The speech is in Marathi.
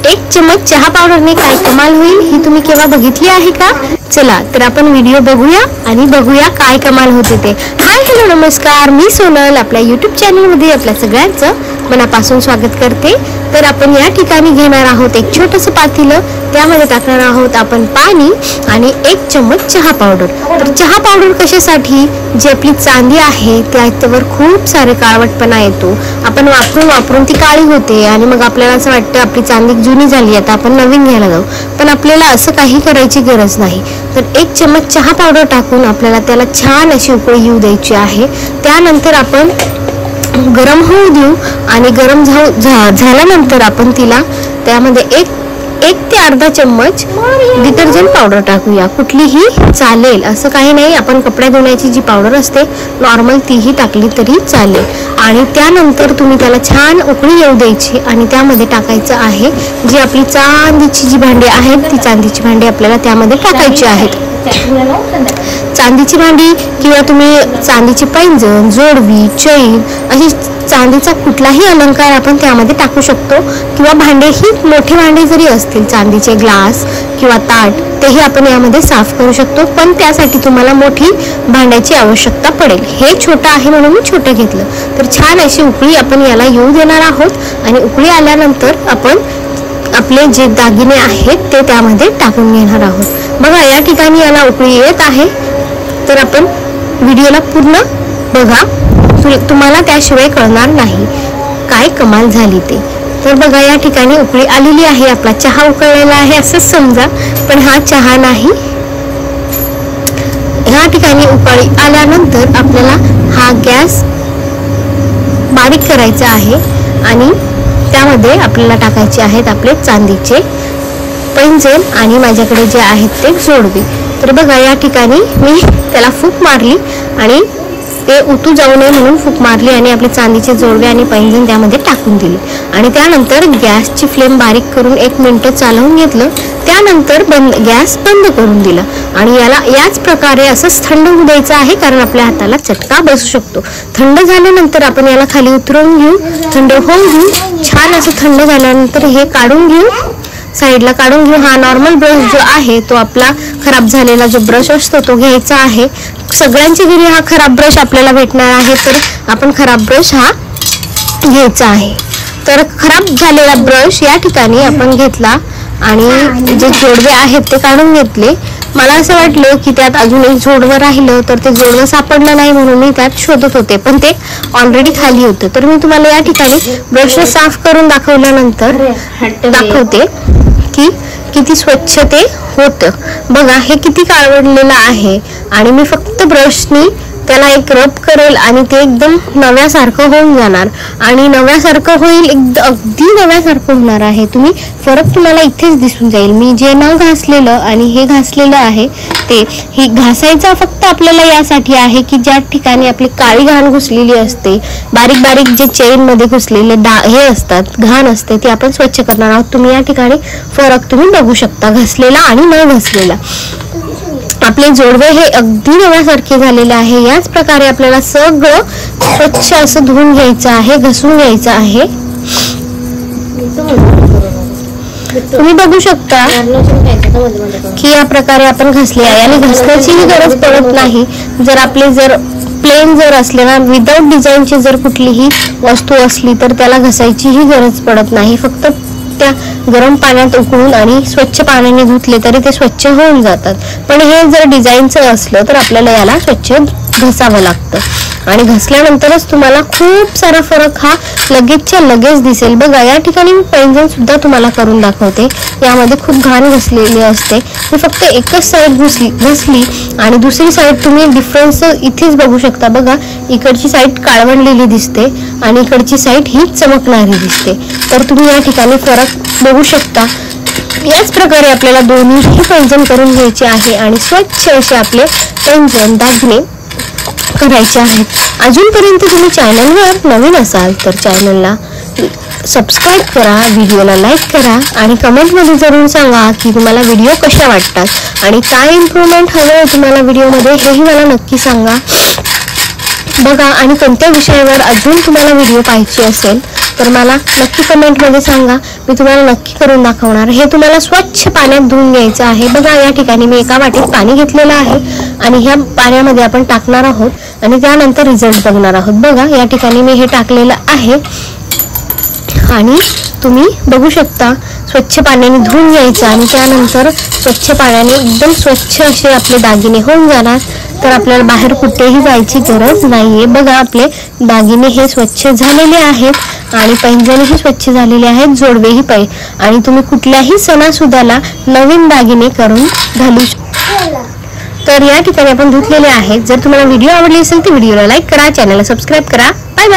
एक चम्मच चहा पावडरने काय कमाल होईल ही तुम्ही केव्हा बघितली आहे का? चला तर आपण व्हिडिओ बघूया आणि बघूया काय कमाल होते ते. हाय हॅलो नमस्कार, मी सोनल आपल्या यूट्यूब चॅनलमध्ये आपल्या सगळ्यांचं मनापासून स्वागत करते. तर आपण या ठिकाणी घेणार आहोत एक छोटंसं पातेलं, त्यामध्ये टाकणार आहोत आपण पाणी आणि 1 चम्मच चहा पावडर. तर चहा पावडर कशासाठी? जी आपली चांदी आहे त्यावर खूप सारे काळवटपणा येतो, आपण वापरून ती काळी होते आणि मग आपल्याला असं वाटतं आपली चांदी जुनी झाली, आता आपण नवीन घ्यायला जाऊ. पण आपल्याला असं काही करायची गरज नाही. तर 1 चम्मच चहा पावडर टाकून आपल्याला त्याला छान अशी उकळी येऊ द्यायची आहे. त्यानंतर आपण गरम होऊ देऊ आणि गरम झाल्यानंतर आपण तिला त्यामध्ये एक ते अर्धा चम्मच डिटर्जंट पावडर टाकूया. कुठलीही चालेल, असं काही नाही. आपण कपडे धुण्याची जी पावडर असते नॉर्मल तीही टाकली तरी चालेल. आणि त्यानंतर तुम्ही त्याला छान उकळी येऊ द्यायची आणि त्यामध्ये टाकायचं आहे जी आपली चांदीची जी भांडी आहेत, ती चांदीची भांडी आपल्याला त्यामध्ये टाकायची आहेत. चांदीची भांडी किंवा तुम्ही चांदीची पैंजण, जोडवी, चैन अशी चांदीचा कुठलाही अलंकार आपण त्यामध्ये टाकू शकतो. किंवा भांडे ही मोठे भांडे जरी असतील, चांदीचे ग्लास किंवा ताट, तेही आपण यामध्ये साफ करू शकतो. पण त्यासाठी तुम्हाला मोठी भांड्याची आवश्यकता पडेल. हे छोटं आहे म्हणून मी छोटं घेतलं. तर छान अशी उकळी आपण याला येऊ देणार आहोत आणि उकळी आल्यानंतर आपण आपले जे दागिने आहेत ते त्यामध्ये टाकून घेणार आहोत. बघा या ठिकाणी याला उकळी येत आहे, तर आपण व्हिडिओला पूर्ण बघा, तुम्हाला त्याशिवाय कळणार नाही काय कमाल झाली ते. तर बघा या ठिकाणी उकळी आलेली आहे, आपला चहा उकळलेला आहे असंच समजा, पण हा चहा नाही. या ठिकाणी उकळी आल्यानंतर आपल्याला हा गॅस बारीक करायचा आहे आणि त्यामध्ये आपल्याला टाकायचे आहेत आपले चांदीचे पैंजण आणि माझ्याकडे जे आहेत ते जोडवे. तर बघा या ठिकाणी मी त्याला फूक मारली आणि ते उतू जाऊ नये म्हणून फूक मारली आणि आपले चांदीचे जोडवे आणि पैंजण त्यामध्ये टाकून दिले. आणि त्यानंतर गॅसची फ्लेम बारीक करून 1 मिनिट चालवून घेतलं. त्यानंतर गॅस बंद करून दिला आणि याला याच प्रकारे असंच थंड होऊ द्यायचं आहे, कारण आपल्या हाताला चटका बसू शकतो. थंड झाल्यानंतर आपण याला खाली उतरवून घेऊ, थंड होऊन घेऊ. छान असं थंड झाल्यानंतर हे काढून घेऊ, साईडला काढून घेऊ. हा नॉर्मल ब्रश जो आहे तो आपला खराब झालेला जो ब्रश असतो तो घ्यायचा आहे. सगळ्यांच्या घरी हा खराब ब्रश आपल्याला भेटणार आहे, तर आपण खराब ब्रश हा घ्यायचा आहे. तर खराब झालेला ब्रश या ठिकाणी आपण घेतला आणि जे जोडवे आहेत ते काढून घेतले. मला असं वाटलं की त्यात अजून एक जोडवं राहिलं, तर ते जोडवं सापडलं नाही म्हणून मी त्यात शोधत होते, पण ते ऑलरेडी खाली होतं. तर मी तुम्हाला या ठिकाणी ब्रश साफ करून दाखवल्यानंतर दाखवते की किती स्वच्छ ते होतं. बघा हे किती काळवडलेलं आहे आणि मी फक्त ब्रशनी त्याला एक रब करेल आणि ते एकदम नव्यासारखं होऊन जाणार आणि नव्यासारखं होईल, अगदी नव्यासारखं होणार आहे. फरक तुम्हाला इथेच दिसून जाईल. मी जे न घासलेलं आणि हे घासलेलं आहे ते हे घासायचं फक्त आपल्याला यासाठी आहे की ज्या ठिकाणी आपली काळी घाण घुसलेली असते, बारीक बारीक जे चेन मध्ये घुसलेले हे असतात, घाण असते, ती आपण स्वच्छ करणार आहोत. तुम्ही या ठिकाणी फरक तुम्ही बघू शकता, घासलेला आणि न घासलेला. आपले जोडवे हे अगदी नव्यासारखे झालेले आहे. याच प्रकारे आपल्याला सगळं स्वच्छ असं धुवून घ्यायचं आहे, घासून घ्यायचं आहे. तुम्ही बघू शकता की या प्रकारे आपण घासले आहे आणि घासण्याचीही गरज पडत नाही. जर प्लेन असले ना, विदाउट डिझाईनची जर कुठलीही वस्तू असली तर त्याला घासायचीही गरज पडत नाही. फक्त त्या गरम पाण्यात उकळून आणि स्वच्छ पाण्याने धुतले तरी ते स्वच्छ होऊन जातात. पण हे जर डिझाईनचं असलं तर आपल्याला याला स्वच्छ घासावं लागतं आणि घासल्यानंतरच तुम्हाला खूप सारा फरक हा लगेचच्या लगेच दिसेल. बघा या ठिकाणी मी पैंजण सुद्धा तुम्हाला करून दाखवते. यामध्ये खूप घाण घासलेली असते. मी फक्त एकच साईड घासली आणि दुसरी साईड तुम्ही डिफरन्स इथेच बघू शकता. बघा इकडची साईड काळवंडलेली दिसते आणि इकडची साईड ही चमकणारी दिसते. तर तुम्ही या ठिकाणी फरक बघू शकता. याच प्रकारे आपल्याला दोन्हीही पैंजण करून घ्यायचे आहे आणि स्वच्छ असे आपले पैंजण दागिने करायचे आहेत. अजूनपर्यंत तुम्ही चॅनलवर नवीन असाल तर चॅनलला सबस्क्राईब करा, व्हिडिओला लाईक करा आणि कमेंटमध्ये जरूर सांगा की तुम्हाला व्हिडिओ कशा वाटतात आणि काय इम्प्रूव्हमेंट हवं आहे तुम्हाला व्हिडिओमध्ये, हेही मला नक्की सांगा. बघा आणि कोणत्या विषयावर अजून तुम्हाला व्हिडिओ पाहायची असेल तर मला नक्की कमेंटमध्ये सांगा, मी तुम्हाला नक्की करून दाखवणार. हे तुम्हाला स्वच्छ पाण्यात धुवून घ्यायचं आहे. बघा या ठिकाणी मी एका वाटीत पाणी घेतलेलं आहे आणि ह्या पाण्यामध्ये आपण टाकणार आहोत आणि त्यानंतर रिझल्ट बघणार आहोत. बघा या ठिकाणी मी हे टाकलेलं आहे आणि तुम्ही बघू शकता स्वच्छ पाण्याने धुवून घ्यायचं आणि त्यानंतर स्वच्छ पाण्याने एकदम स्वच्छ असे आपले दागिने होऊन जाणार. तर आपल्याला बाहेर कुठेही जायची गरज नाहीये. बघा आपले दागिने हे स्वच्छ झालेले आहेत आणि पैंजणही स्वच्छ झालेले आहेत, जोडवेही आणि तुम्ही कुठल्याही सणासुदाला नवीन दागिने करून घालू शकता. तर या ठिकाणी आपण धुतलेले आहेत. जर तुम्हाला व्हिडिओ आवडली असेल तर व्हिडिओला लाईक करा, चॅनलला सबस्क्राईब करा. Bye bye.